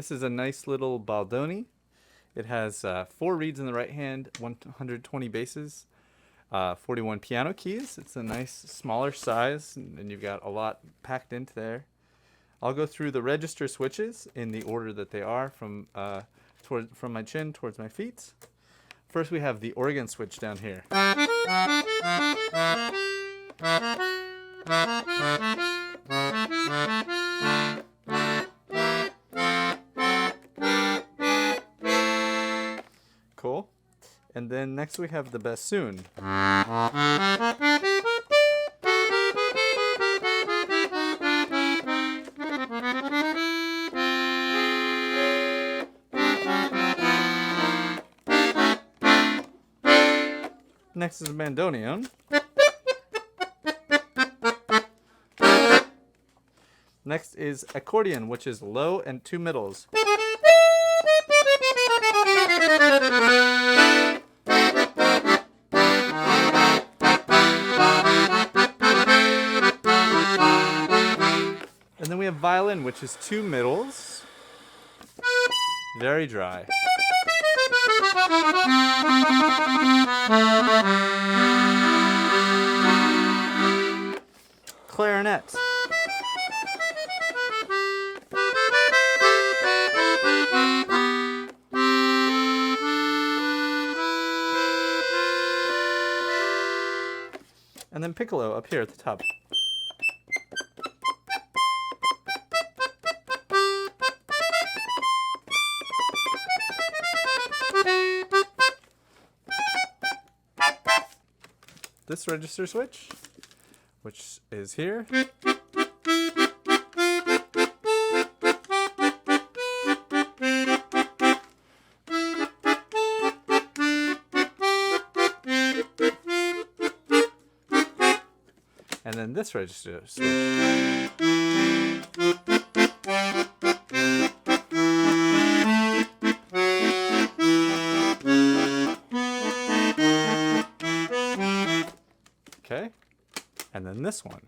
This is a nice little Baldoni. It has 4 reeds in the right hand, 120 basses, 41 piano keys. It's a nice smaller size, and you've got a lot packed into there. I'll go through the register switches in the order that they are from my chin towards my feet. First we have the organ switch down here. Cool. And then next we have the bassoon. Next is a bandoneon. Next is accordion, which is low and 2 middles. And then we have violin, which is 2 middles. Very dry. Clarinet. And then piccolo up here at the top. This register switch, which is here. And then this register switch. Okay, and then this one.